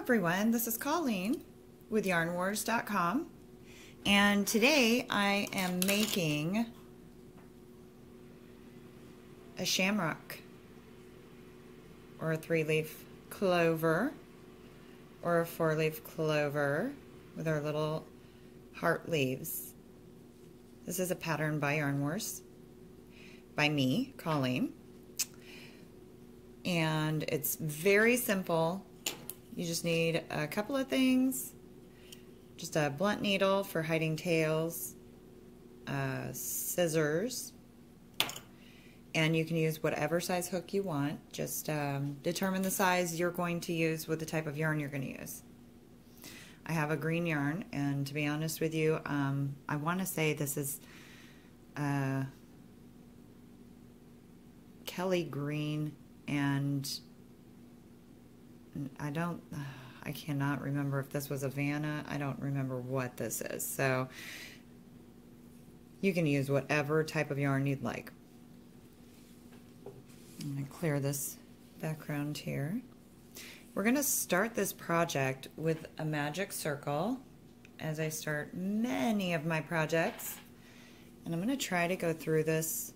everyone, this is Colleen with yarnwars.com, and today I am making a shamrock or a 3-leaf clover or a 4-leaf clover with our little heart leaves. This is a pattern by Yarnwars by me, Colleen, and it's very simple. You just need a couple of things, just a blunt needle for hiding tails, scissors, and you can use whatever size hook you want. Just determine the size you're going to use with the type of yarn you're going to use. I have a green yarn, and to be honest with you, I want to say this is Kelly green, and I cannot remember if this was Havana. I don't remember what this is. So you can use whatever type of yarn you'd like. I'm going to clear this background here. We're going to start this project with a magic circle, as I start many of my projects. And I'm going to try to go through this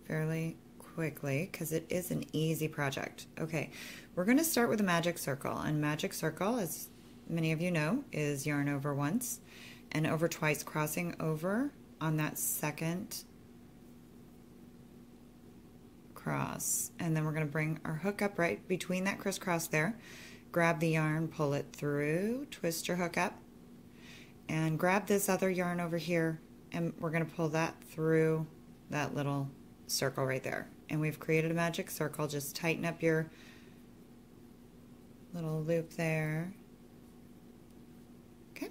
fairly quickly because it is an easy project. Okay, we're going to start with a magic circle, and magic circle, as many of you know, is yarn over once and over twice, crossing over on that second cross, and then we're going to bring our hook up right between that crisscross there, grab the yarn, pull it through, twist your hook up, and grab this other yarn over here, and we're going to pull that through that little circle right there. And we've created a magic circle. Just tighten up your little loop there. Okay.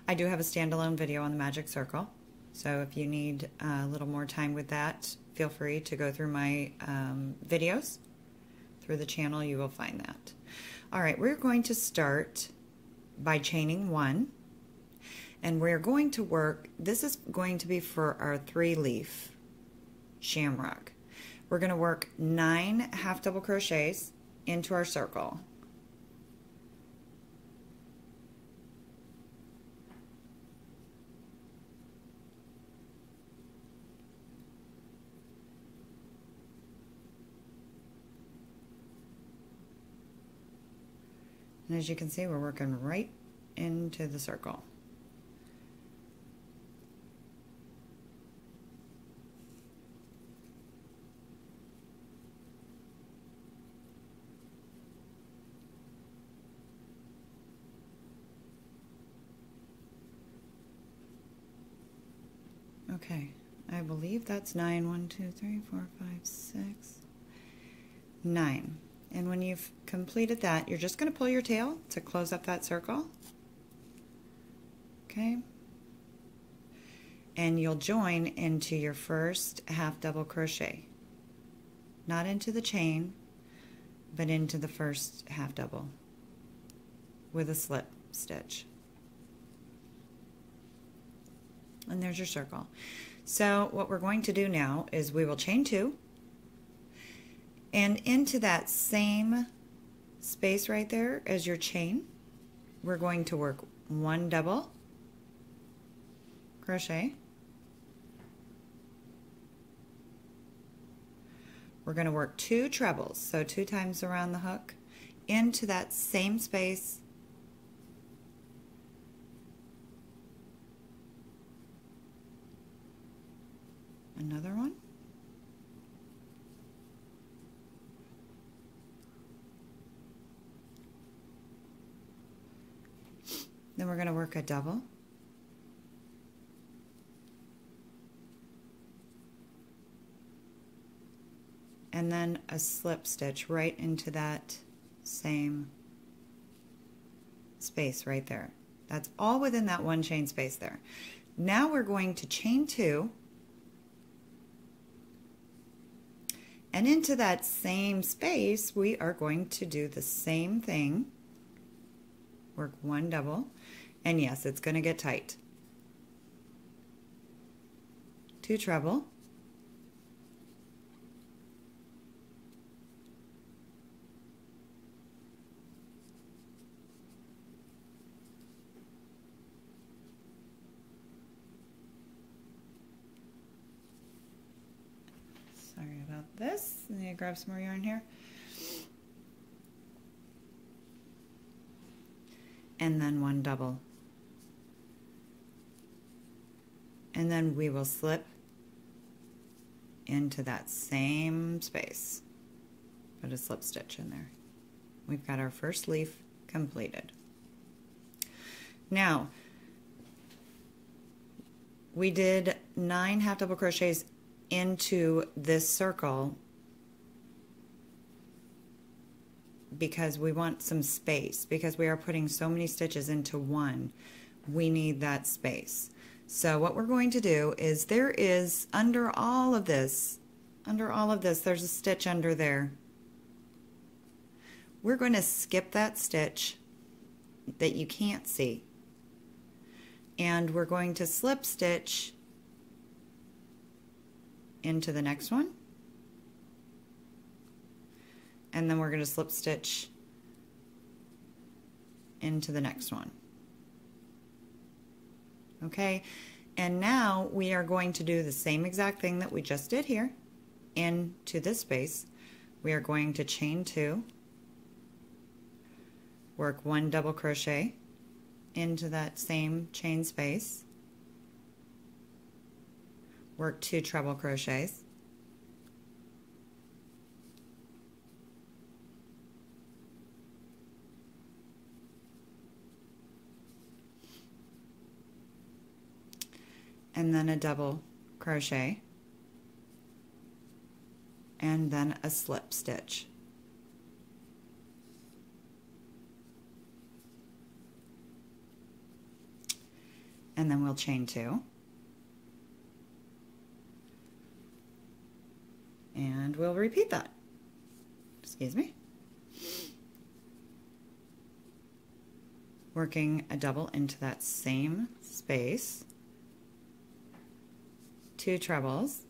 I do have a standalone video on the magic circle, so if you need a little more time with that, feel free to go through my videos through the channel. You will find that. All right, we're going to start by chaining 1, and we're going to work, this is going to be for our 3-leaf shamrock. We're going to work 9 half double crochets into our circle. And as you can see, we're working right into the circle. Okay, I believe that's 9. 1, 2, 3, 4, 5, 6, 9. And when you've completed that, you're just going to pull your tail to close up that circle. Okay. And you'll join into your first half double crochet. Not into the chain, but into the first half double with a slip stitch. And there's your circle. So what we're going to do now is we will chain 2, and into that same space right there as your chain, we're going to work 1 double crochet. We're going to work 2 trebles, so 2 times around the hook, into that same space. Another one. Then we're going to work a double. And then a slip stitch right into that same space right there. That's all within that 1 chain space there. Now we're going to chain 2. And into that same space, we are going to do the same thing. Work 1 double. And yes, it's going to get tight. 2 treble. this. And you grab some more yarn here. And then one double. And then we will slip into that same space. Put a slip stitch in there. We've got our first leaf completed. Now, we did 9 half double crochets into this circle because we want some space, because we are putting so many stitches into one. We need that space. So what we're going to do is, there is under all of this, there's a stitch under there. We're going to skip that stitch that you can't see. And we're going to slip stitch into the next one. And then we're going to slip stitch into the next one. Okay, and now we are going to do the same exact thing that we just did here into this space. We are going to chain 2, work 1 double crochet into that same chain space, work 2 treble crochets, and then a double crochet, and then a slip stitch. And then we'll chain 2. And we'll repeat that. Excuse me. Working a double into that same space. 2 trebles.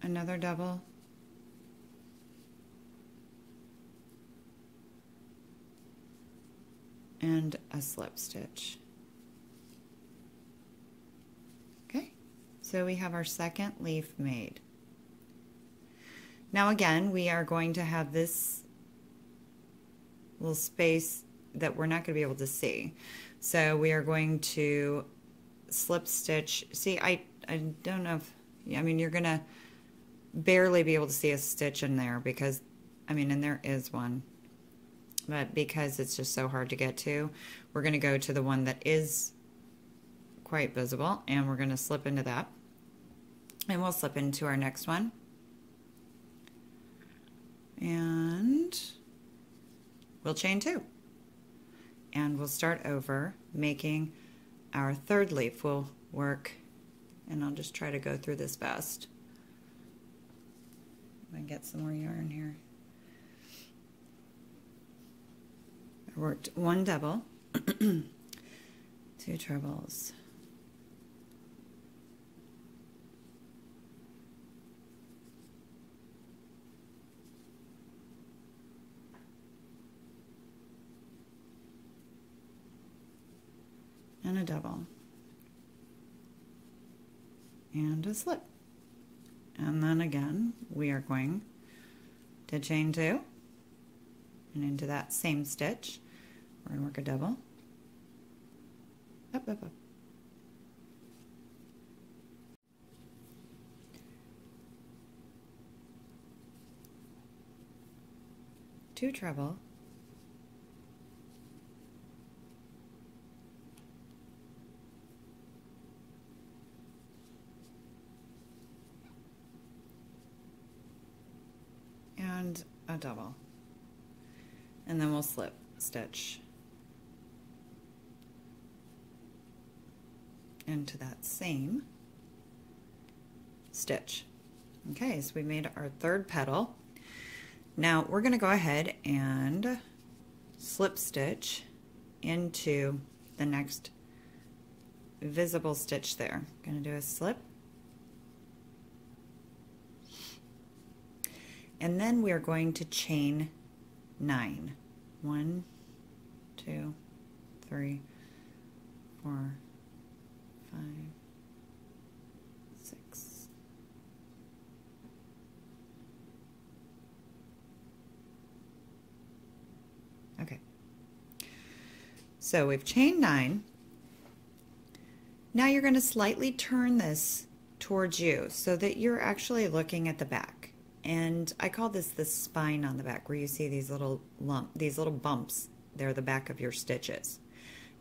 Another double. And a slip stitch. Okay, so we have our second leaf made. Now again, we are going to have this little space that we're not going to be able to see. So we are going to slip stitch. See, I don't know if, I mean, you're going to barely be able to see a stitch in there because, I mean, and there is one. But because it's just so hard to get to, we're going to go to the one that is quite visible, and we're going to slip into that. And we'll slip into our next one. And we'll chain 2. And we'll start over making our third leaf. We'll work, and I'll just try to go through this fast. I'm going to get some more yarn here. I worked 1 double, 2 trebles, and a double, and a slip. And then again, we are going to chain 2. And into that same stitch, we're going to work a double, up, up, up. Two treble, and a double. And then we'll slip stitch into that same stitch. Okay, so we made our third petal. Now we're going to go ahead and slip stitch into the next visible stitch there. I'm going to do a slip. And then we are going to chain 9. 1, 2, 3, 4, 5, 6. Okay. So we've chained 9. Now you're going to slightly turn this towards you so that you're actually looking at the back. And I call this the spine on the back, where you see these little bumps. They're the back of your stitches.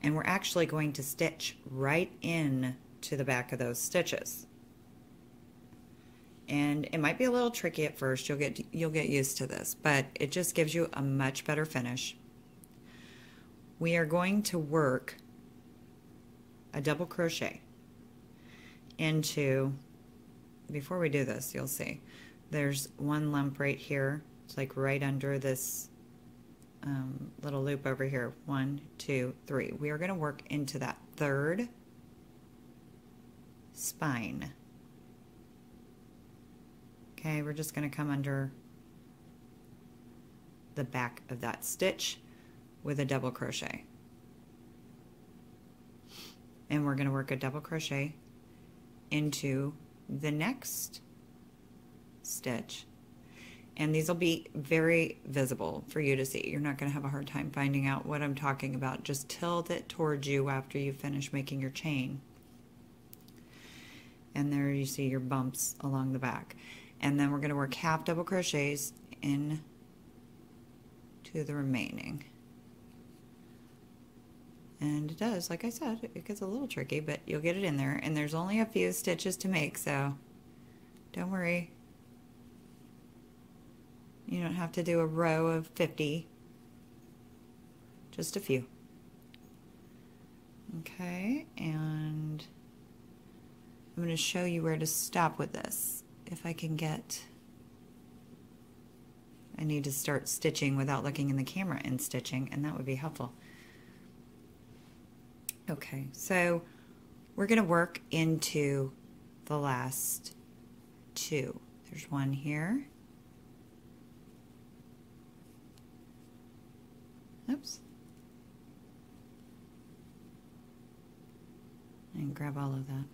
And we're actually going to stitch right in to the back of those stitches. And it might be a little tricky at first. You'll get used to this, but it just gives you a much better finish. We are going to work a double crochet into, before we do this, you'll see there's one lump right here. It's like right under this little loop over here. 1, 2, 3. We are going to work into that third spine. Okay, we're just going to come under the back of that stitch with a double crochet. And we're going to work a double crochet into the next stitch. And these will be very visible for you to see. You're not going to have a hard time finding out what I'm talking about. Just tilt it towards you after you finish making your chain. And there you see your bumps along the back. And then we're going to work half double crochets in to the remaining. And it does, like I said, it gets a little tricky, but you'll get it in there. And there's only a few stitches to make, so don't worry. You don't have to do a row of 50, just a few. Okay, and I'm going to show you where to stop with this. If I can get, I need to start stitching without looking in the camera and stitching, and that would be helpful. Okay, so we're going to work into the last 2. There's one here. Oops. And grab all of that.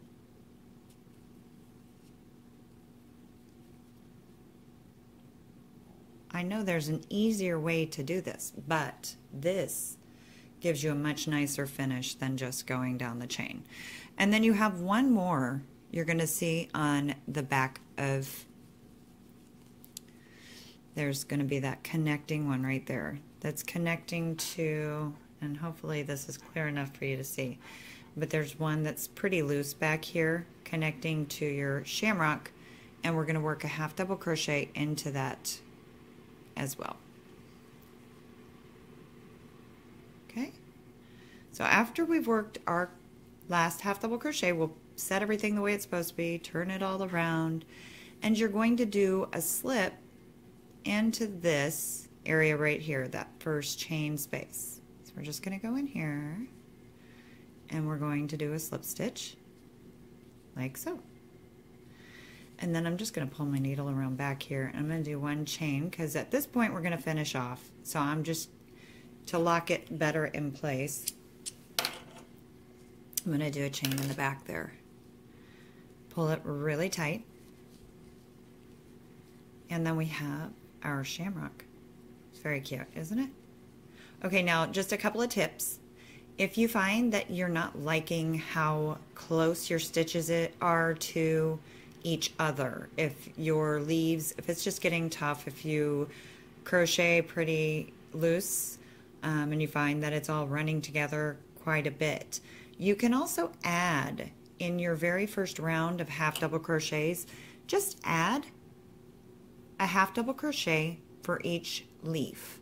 I know there's an easier way to do this, but this gives you a much nicer finish than just going down the chain. And then you have one more you're going to see on the back of, there's going to be that connecting one right there. That's connecting to, and hopefully this is clear enough for you to see, but there's one that's pretty loose back here connecting to your shamrock, and we're going to work a half double crochet into that as well. Okay, so after we've worked our last half double crochet, we'll set everything the way it's supposed to be, turn it all around, and you're going to do a slip into this area right here, that first chain space. So we're just going to go in here and we're going to do a slip stitch like so. And then I'm just going to pull my needle around back here, and I'm going to do one chain because at this point we're going to finish off. So I'm just, to lock it better in place, I'm going to do a chain in the back there. Pull it really tight. And then we have our shamrock. It's very cute, isn't it? Okay, now just a couple of tips. If you find that you're not liking how close your stitches are to each other, if your leaves, if it's just getting tough, if you crochet pretty loose and you find that it's all running together quite a bit, you can also add in your very first round of half double crochets, just add a half double crochet for each leaf.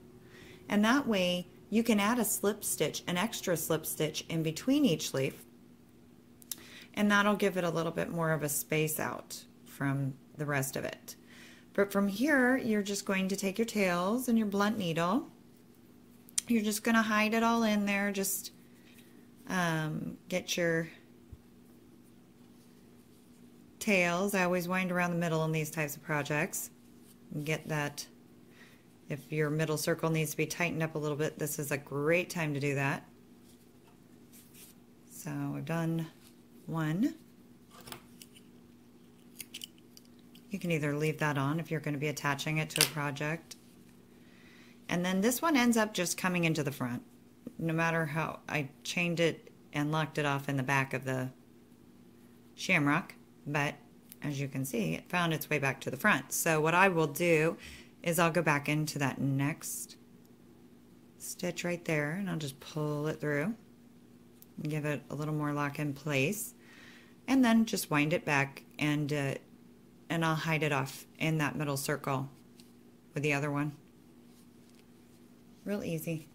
And that way you can add a slip stitch, an extra slip stitch in between each leaf, and that'll give it a little bit more of a space out from the rest of it. But from here, you're just going to take your tails and your blunt needle. You're just going to hide it all in there. Just get your tails. I always wind around the middle in these types of projects and get that If your middle circle needs to be tightened up a little bit, this is a great time to do that. So I've done one. You can either leave that on if you're going to be attaching it to a project. And then this one ends up just coming into the front. No matter how I chained it and locked it off in the back of the shamrock, but as you can see, it found its way back to the front. So what I will do is I'll go back into that next stitch right there, and I'll just pull it through and give it a little more lock in place, and then just wind it back, and I'll hide it off in that middle circle with the other one. Real easy.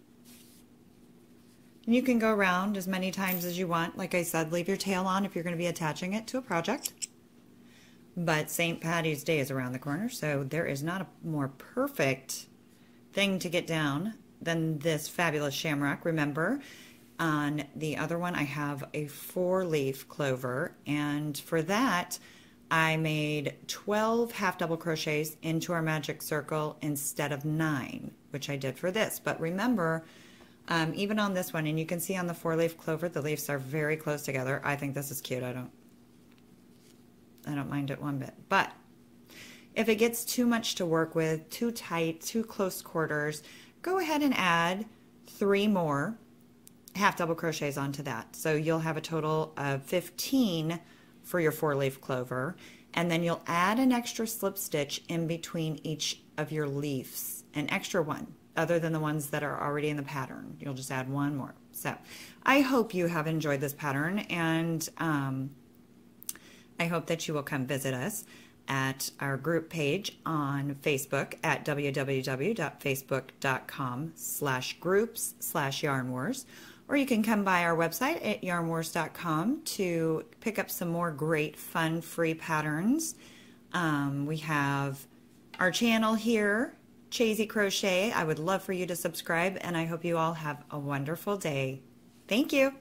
And you can go around as many times as you want. Like I said, leave your tail on if you're going to be attaching it to a project. But St. Patty's Day is around the corner, so there is not a more perfect thing to get down than this fabulous shamrock. Remember, on the other one I have a 4-leaf clover, and for that I made 12 half double crochets into our magic circle instead of 9, which I did for this. But remember, even on this one, and you can see on the 4-leaf clover, the leaves are very close together. I think this is cute. I don't mind it one bit. But if it gets too much to work with, too tight, too close quarters, go ahead and add 3 more half double crochets onto that. So you'll have a total of 15 for your 4-leaf clover, and then you'll add an extra slip stitch in between each of your leaves, an extra one, other than the ones that are already in the pattern. You'll just add one more. So I hope you have enjoyed this pattern, and I hope that you will come visit us at our group page on Facebook at www.facebook.com/groups/yarnwars, or you can come by our website at yarnwars.com to pick up some more great fun free patterns. We have our channel here, Chasey Crochet. I would love for you to subscribe, and I hope you all have a wonderful day. Thank you.